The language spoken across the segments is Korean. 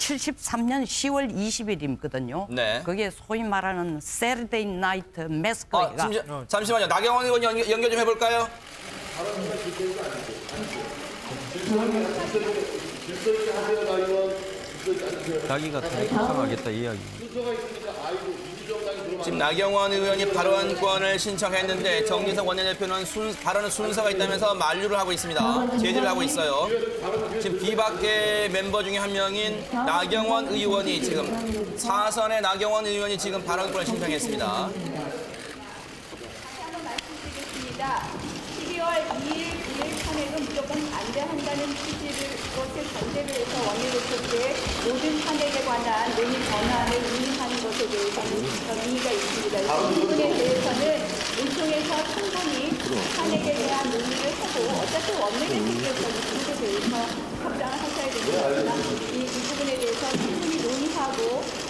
73년 10월 20일이거든요. 네. 그게 소위 말하는 Saturday Night Massacre가 잠시만요. 나경원 의원 연결 좀 해볼까요? 자기가 탈당하겠다 이야기. 지금 나경원 의원이 발언권을 신청했는데 정진석 원내대표는 발언 순서가 있다면서 만류를 하고 있습니다. 제지를 하고 있어요. 지금 비박계 멤버 중에 한 명인 나경원 의원이 지금 사선의 나경원 의원이 지금 발언권을 신청했습니다. 다시 한번 말씀드리겠습니다. 12월 2일 탄핵은 무조건 반대한다는 것을 전제로 해서 원내대표께 모든 탄핵에 관한 논의 전환을 논의하는 것에 대해서는 의의가 있습니다. 이 부분에 대해서는 의총에서 충분히 탄핵에 대한 논의를 하고 어차피 원내대표께서는 그것에 대해서 답장을 하셔야 됩니다. 이 부분에 대해서 충분히 논의하고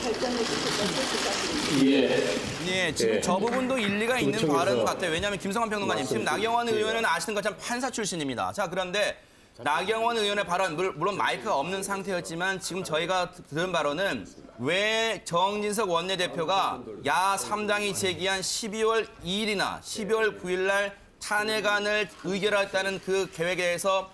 결정해 주실 것을 부탁드립니다. 예, 지금 저 부분도 일리가 있는 발언 같아요. 왜냐하면 김성환 평론가님, 지금 나경원 의원은 아시는 것처럼 판사 출신입니다. 자, 그런데 나경원 의원의 발언, 물론 마이크가 없는 상태였지만 지금 저희가 들은 발언은 왜 정진석 원내대표가 야 3당이 제기한 12월 2일이나 12월 9일 날 탄핵안을 의결했다는 그 계획에 대해서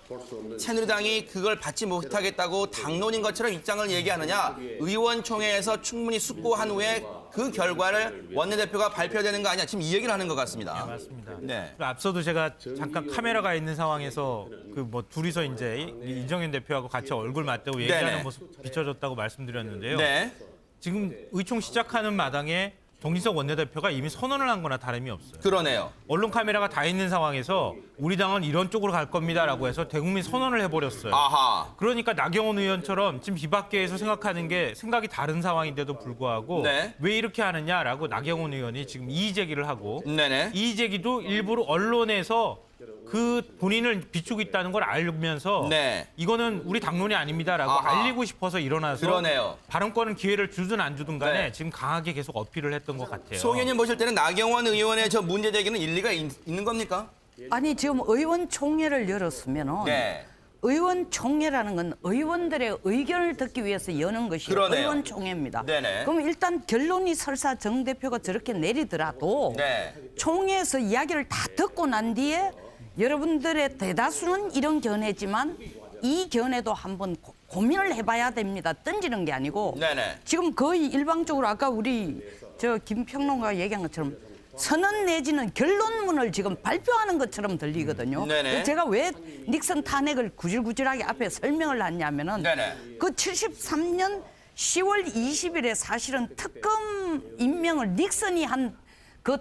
새누리당이 그걸 받지 못하겠다고 당론인 것처럼 입장을 얘기하느냐. 의원총회에서 충분히 숙고한 후에 그 결과를 원내대표가 발표되는 거 아니냐. 지금 이 얘기를 하는 것 같습니다. 네, 맞습니다. 네. 앞서도 제가 잠깐 카메라가 있는 상황에서 그 뭐 둘이서 이제 이정현 대표하고 같이 얼굴 맞대고 얘기하는 네네. 모습 비춰졌다고 말씀드렸는데요. 네. 지금 의총 시작하는 마당에 정진석 원내대표가 이미 선언을 한 거나 다름이 없어요. 그러네요. 언론 카메라가 다 있는 상황에서 우리 당은 이런 쪽으로 갈 겁니다라고 해서 대국민 선언을 해버렸어요. 아하. 그러니까 나경원 의원처럼 지금 비박계에서 생각하는 게 생각이 다른 상황인데도 불구하고 네. 왜 이렇게 하느냐라고 나경원 의원이 지금 이의 제기를 하고 네네. 이의 제기도 일부러 언론에서 그 본인을 비추고 있다는 걸 알면서 네. 이거는 우리 당론이 아닙니다라고 아하. 알리고 싶어서 일어나서 그러네요. 발언권은 기회를 주든 안 주든 간에 네. 지금 강하게 계속 어필을 했던 것 같아요. 송 의원님 보실 때는 나경원 의원의 저 문제 제기는 일리가 있는 겁니까? 아니 지금 의원총회를 열었으면은 네. 의원총회라는 건 의원들의 의견을 듣기 위해서 여는 것이 그러네요. 의원총회입니다. 네네. 그럼 일단 결론이 설사 정 대표가 저렇게 내리더라도 네. 총회에서 이야기를 다 듣고 난 뒤에 여러분들의 대다수는 이런 견해지만 이 견해도 한번 고민을 해봐야 됩니다. 던지는 게 아니고 네네. 지금 거의 일방적으로 아까 우리 저 김평론가가 얘기한 것처럼 선언 내지는 결론문을 지금 발표하는 것처럼 들리거든요. 네네. 제가 왜 닉슨 탄핵을 구질구질하게 앞에 설명을 했냐면은 네네. 그 73년 10월 20일에 사실은 특검 임명을 닉슨이 한 그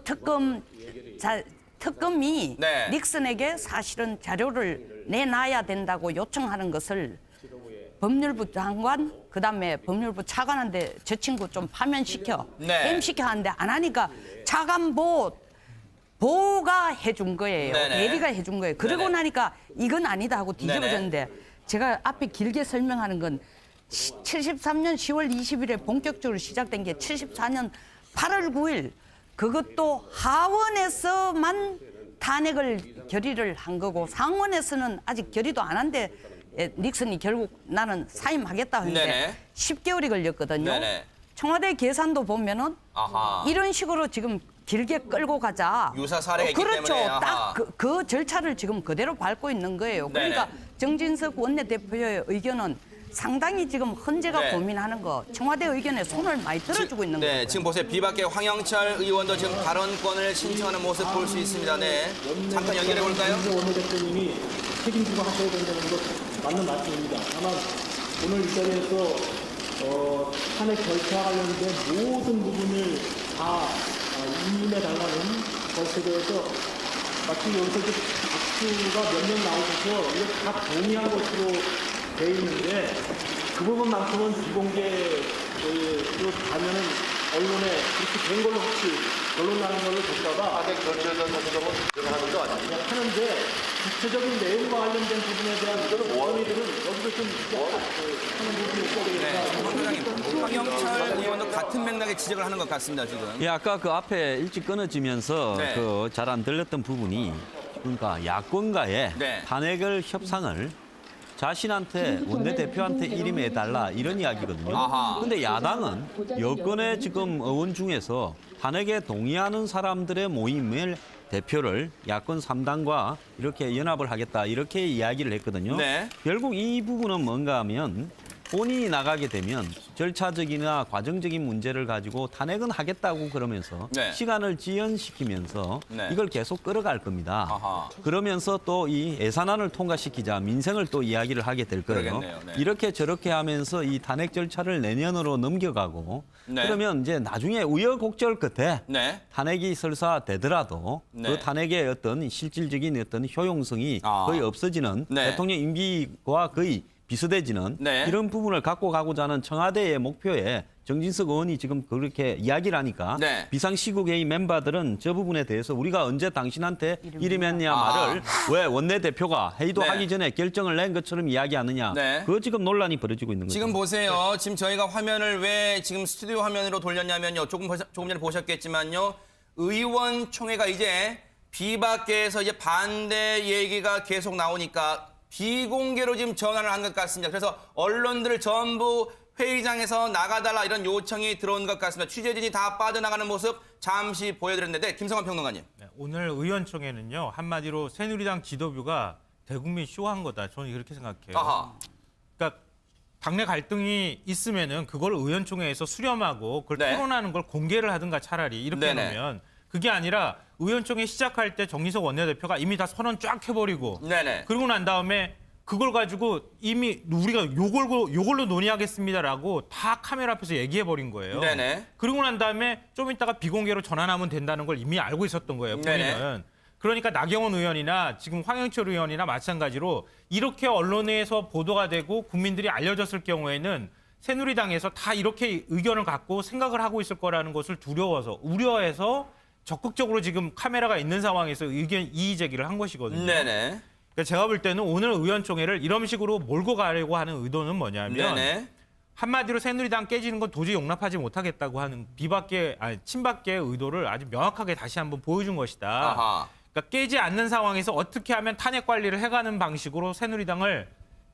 특검이 네. 닉슨에게 사실은 자료를 내놔야 된다고 요청하는 것을 법률부 장관 그다음에 법률부 차관한테 저 친구 좀 파면시켜 네. 엠시켜 하는데 안 하니까 차관 보가 해준 거예요. 네네. 대리가 해준 거예요. 그러고 네네. 나니까 이건 아니다 하고 뒤집어졌는데 제가 앞에 길게 설명하는 건 73년 10월 20일에 본격적으로 시작된 게 74년 8월 9일 그것도 하원에서만 탄핵을 결의를 한 거고 상원에서는 아직 결의도 안 한데 닉슨이 결국 나는 사임하겠다 했는데 네네. 10개월이 걸렸거든요. 네네. 청와대 계산도 보면은 아하. 이런 식으로 지금 길게 끌고 가자. 유사 사례가 있기 그렇죠. 때문에, 아하. 딱 그 절차를 지금 그대로 밟고 있는 거예요. 그러니까 네네. 정진석 원내대표의 의견은 상당히 지금 헌재가 네. 고민하는 거 청와대 의견에 손을 많이 들어주고 있는 거예요. 네, 지금 보세요. 비박계 황영철 의원도 지금 발언권을 신청하는 모습 볼 수 있습니다. 네. 잠깐 연결해 볼까요? 원내대표님이 책임지고 하셔야 된다는 것 맞는 말씀입니다. 다만 오늘 이 자리에서 탄핵 절차 관련된 모든 부분을 다 임임해 달라는 것에 대해서 마치 여기서 박수가 몇 명 나오셔서 이렇게 다 동의한 것으로 돼 있는데 그 부분만큼은 비공개로 가면은 언론에 그렇게 된 걸로 혹시 결론 나는 걸로 될까봐 탄핵 절차에 대해서 하는 거 아니에요? 하는데 구체적인 내용과 관련된 부분에 대한 원의들은 여기서 좀 하는 부분이 있어야 네, 되니까 황영철 의원도 같은 맥락의 지적을 하는 것 같습니다. 지금. 예, 아까 그 앞에 일찍 끊어지면서 네. 그 잘 안 들렸던 부분이 그러니까 야권과의 네. 탄핵을 협상을 자신한테 원내대표한테 이름해달라 이런 이야기거든요. 아하. 근데 야당은 여권의 지금 의원 중에서 탄핵에 동의하는 사람들의 모임을 대표를 야권 3당과 이렇게 연합을 하겠다 이렇게 이야기를 했거든요. 네. 결국 이 부분은 뭔가 하면 본인이 나가게 되면 절차적이나 과정적인 문제를 가지고 탄핵은 하겠다고 그러면서 네. 시간을 지연시키면서 네. 이걸 계속 끌어갈 겁니다. 아하. 그러면서 또 이 예산안을 통과시키자 민생을 또 이야기를 하게 될 거예요. 그러겠네요. 네. 이렇게 저렇게 하면서 이 탄핵 절차를 내년으로 넘겨가고 네. 그러면 이제 나중에 우여곡절 끝에 네. 탄핵이 설사 되더라도 네. 그 탄핵의 어떤 실질적인 어떤 효용성이 아. 거의 없어지는 네. 대통령 임기와 거의 비슷해지는 네. 이런 부분을 갖고 가고자 하는 청와대의 목표에 정진석 의원이 지금 그렇게 이야기를 하니까 네. 비상시국회의 멤버들은 저 부분에 대해서 우리가 언제 당신한테 이름했냐 말을 왜 원내대표가 회의도 네. 하기 전에 결정을 낸 것처럼 이야기하느냐. 네. 그거 지금 논란이 벌어지고 있는 거죠. 지금 보세요. 지금 저희가 화면을 왜 지금 스튜디오 화면으로 돌렸냐면요. 조금 전에 보셨겠지만요. 의원총회가 이제 비박계에서 이제 반대 얘기가 계속 나오니까 비공개로 지금 전환을 한 것 같습니다. 그래서 언론들을 전부 회의장에서 나가달라 이런 요청이 들어온 것 같습니다. 취재진이 다 빠져나가는 모습 잠시 보여드렸는데 김성환 평론가님. 네, 오늘 의원총회는요 한마디로 새누리당 지도부가 대국민 쇼한 거다. 저는 그렇게 생각해요. 아하. 그러니까 당내 갈등이 있으면은 그걸 의원총회에서 수렴하고 그걸 네. 토론하는 걸 공개를 하든가 차라리 이렇게 네네. 하면 그게 아니라 의원총회 시작할 때 정진석 원내대표가 이미 다 선언 쫙 해버리고 네네. 그러고 난 다음에 그걸 가지고 이미 우리가 요걸로 논의하겠습니다라고 다 카메라 앞에서 얘기해버린 거예요. 네네. 그러고 난 다음에 좀 이따가 비공개로 전환하면 된다는 걸 이미 알고 있었던 거예요. 본인은. 네네. 그러니까 나경원 의원이나 지금 황영철 의원이나 마찬가지로 이렇게 언론에서 보도가 되고 국민들이 알려졌을 경우에는 새누리당에서 다 이렇게 의견을 갖고 생각을 하고 있을 거라는 것을 두려워서 우려해서 적극적으로 지금 카메라가 있는 상황에서 의견 이의 제기를 한 것이거든요. 네네. 그러니까 제가 볼 때는 오늘 의원총회를 이런 식으로 몰고 가려고 하는 의도는 뭐냐면 네네. 한마디로 새누리당 깨지는 건 도저히 용납하지 못하겠다고 하는 친박계의 의도를 아주 명확하게 다시 한번 보여준 것이다. 아하. 그러니까 깨지 않는 상황에서 어떻게 하면 탄핵 관리를 해가는 방식으로 새누리당을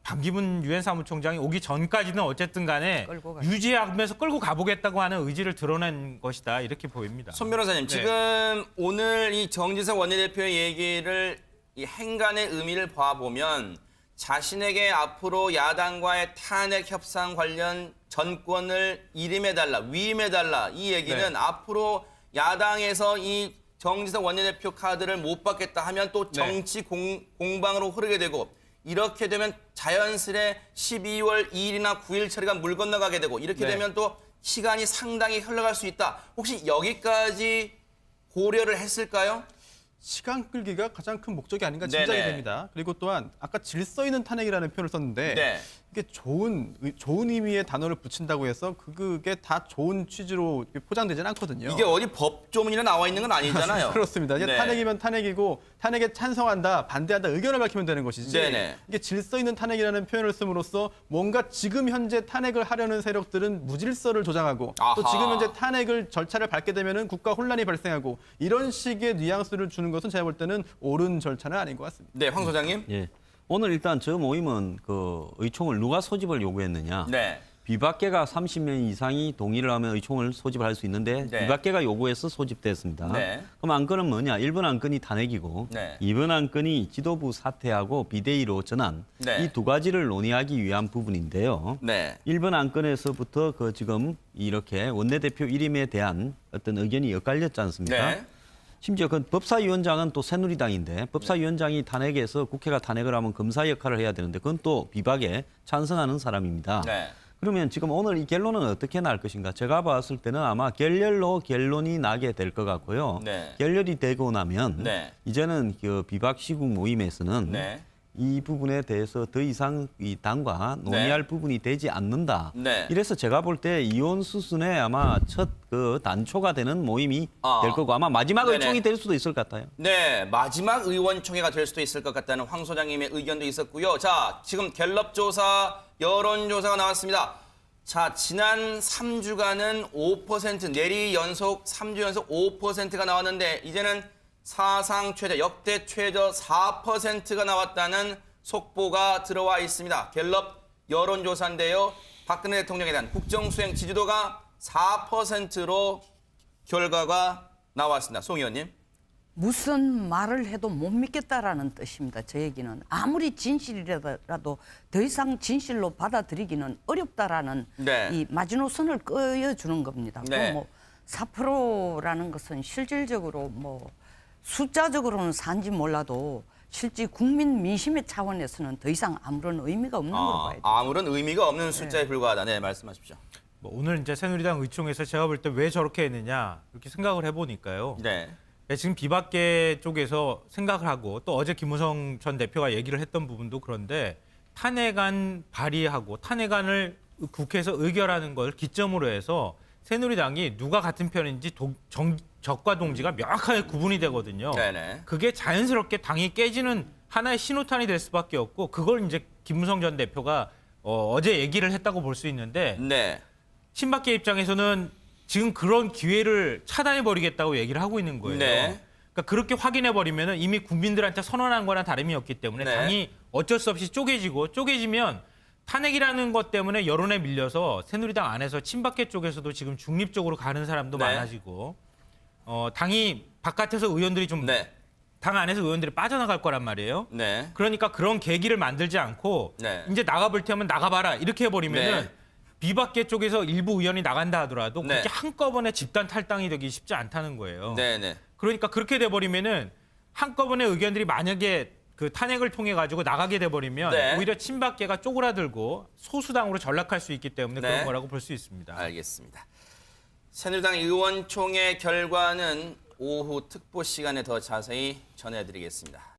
반기문 유엔 사무총장이 오기 전까지는 어쨌든 간에 끌고 가. 유지하면서 끌고 가보겠다고 하는 의지를 드러낸 것이다. 이렇게 보입니다. 손 변호사님, 네. 지금 오늘 이 정진석 원내대표의 얘기를 이 행간의 의미를 봐보면 자신에게 앞으로 야당과의 탄핵 협상 관련 전권을 이름해달라, 위임해달라 이 얘기는 네. 앞으로 야당에서 이 정진석 원내대표 카드를 못 받겠다 하면 또 정치 공방으로 흐르게 되고 이렇게 되면 자연스레 12월 2일이나 9일 처리가 물 건너가게 되고 이렇게 네. 되면 또 시간이 상당히 흘러갈 수 있다. 혹시 여기까지 고려를 했을까요? 시간 끌기가 가장 큰 목적이 아닌가 네네. 짐작이 됩니다. 그리고 또한 아까 질서 있는 탄핵이라는 표현을 썼는데 네. 이게 좋은 의미의 단어를 붙인다고 해서 그게 다 좋은 취지로 포장되지는 않거든요. 이게 어디 법조문이나 나와 있는 건 아니잖아요. 그렇습니다. 이제 네. 탄핵이면 탄핵이고 탄핵에 찬성한다, 반대한다 의견을 밝히면 되는 것이지. 네네. 이게 질서 있는 탄핵이라는 표현을 씀으로써 뭔가 지금 현재 탄핵을 하려는 세력들은 무질서를 조장하고 아하. 또 지금 현재 탄핵을 절차를 밟게 되면은 국가 혼란이 발생하고 이런 식의 뉘앙스를 주는 것은 제가 볼 때는 옳은 절차는 아닌 것 같습니다. 네, 황 소장님. 예. 오늘 일단 저 모임은 그 의총을 누가 소집을 요구했느냐. 네. 비박계가 30명 이상이 동의를 하면 의총을 소집을 할 수 있는데 네. 비박계가 요구해서 소집됐습니다. 네. 그럼 안건은 뭐냐? 1번 안건이 탄핵이고 네. 2번 안건이 지도부 사퇴하고 비대위로 전환. 네. 이 두 가지를 논의하기 위한 부분인데요. 네. 1번 안건에서부터 그 지금 이렇게 원내대표 이름에 대한 어떤 의견이 엇갈렸지 않습니까? 네. 심지어 그 법사위원장은 또 새누리당인데 법사위원장이 탄핵에서 국회가 탄핵을 하면 검사 역할을 해야 되는데 그건 또 비박에 찬성하는 사람입니다. 네. 그러면 지금 오늘 이 결론은 어떻게 날 것인가? 제가 봤을 때는 아마 결렬로 결론이 나게 될 것 같고요. 네. 결렬이 되고 나면 네. 이제는 그 비박 시국 모임에서는 네. 이 부분에 대해서 더 이상 이 당과 논의할 부분이 되지 않는다. 네. 이래서 제가 볼 때 이혼 수순의 아마 첫 그 단초가 되는 모임이 될 거고 아마 마지막 네네. 의총이 될 수도 있을 것 같아요. 네, 마지막 의원총회가 될 수도 있을 것 같다는 황 소장님의 의견도 있었고요. 자, 지금 갤럽조사, 여론조사가 나왔습니다. 자, 지난 3주간은 5%, 내리 연속 3주 연속 5%가 나왔는데 이제는 사상 최저, 역대 최저 4%가 나왔다는 속보가 들어와 있습니다. 갤럽 여론조사인데요. 박근혜 대통령에 대한 국정수행 지지도가 4%로 결과가 나왔습니다. 송 의원님. 무슨 말을 해도 못 믿겠다라는 뜻입니다. 저 얘기는 아무리 진실이라도 더 이상 진실로 받아들이기는 어렵다라는 네. 이 마지노선을 그어주는 겁니다. 네. 뭐 4%라는 것은 실질적으로 뭐 숫자적으로는 산지 몰라도 실제 국민 민심의 차원에서는 더 이상 아무런 의미가 없는 걸로 봐야 돼요. 아무런 의미가 없는 숫자에 불과하다. 네, 말씀하십시오. 뭐 오늘 이제 새누리당 의총에서 제가 볼 때 왜 저렇게 했느냐 이렇게 생각을 해보니까요. 네. 지금 비박계 쪽에서 생각을 하고 또 어제 김무성 전 대표가 얘기를 했던 부분도 그런데 탄핵안 발의하고 탄핵안을 국회에서 의결하는 걸 기점으로 해서 새누리당이 누가 같은 편인지 적과 동지가 명확하게 구분이 되거든요. 네네. 그게 자연스럽게 당이 깨지는 하나의 신호탄이 될 수밖에 없고 그걸 이제 김무성 전 대표가 어제 얘기를 했다고 볼 수 있는데 네. 친박계 입장에서는 지금 그런 기회를 차단해버리겠다고 얘기를 하고 있는 거예요. 네. 그러니까 그렇게 확인해버리면 이미 국민들한테 선언한 거나 다름이 없기 때문에 네. 당이 어쩔 수 없이 쪼개지면 탄핵이라는 것 때문에 여론에 밀려서 새누리당 안에서 친박계 쪽에서도 지금 중립적으로 가는 사람도 네. 많아지고 당이 바깥에서 의원들이 좀 네. 당 안에서 의원들이 빠져나갈 거란 말이에요. 네. 그러니까 그런 계기를 만들지 않고 네. 이제 나가볼 테면 나가봐라 이렇게 해버리면은 네. 비박계 쪽에서 일부 의원이 나간다 하더라도 네. 그렇게 한꺼번에 집단 탈당이 되기 쉽지 않다는 거예요. 네네. 그러니까 그렇게 돼버리면은 한꺼번에 의견들이 만약에 그 탄핵을 통해 가지고 나가게 돼버리면 네. 오히려 친박계가 쪼그라들고 소수당으로 전락할 수 있기 때문에 네. 그런 거라고 볼 수 있습니다. 알겠습니다. 새누리당 의원총회 결과는 오후 특보 시간에 더 자세히 전해드리겠습니다.